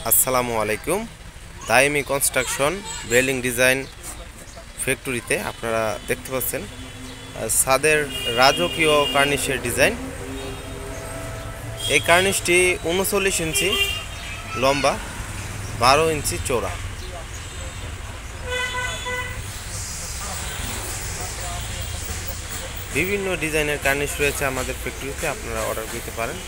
আসসালামু আলাইকুম। দাইমি construction building design ফ্যাক্টরিতে আপনারা দেখতে পাচ্ছেন ছাদের রাজকীয় কার্নিশের ডিজাইন। এই কার্নিশটি 39 ইঞ্চি লম্বা, 12 ইঞ্চি চওড়া। বিভিন্ন ডিজাইনের কার্নিশ রয়েছে আমাদের ফ্যাক্টরিতে, আপনারা অর্ডার দিতে পারেন।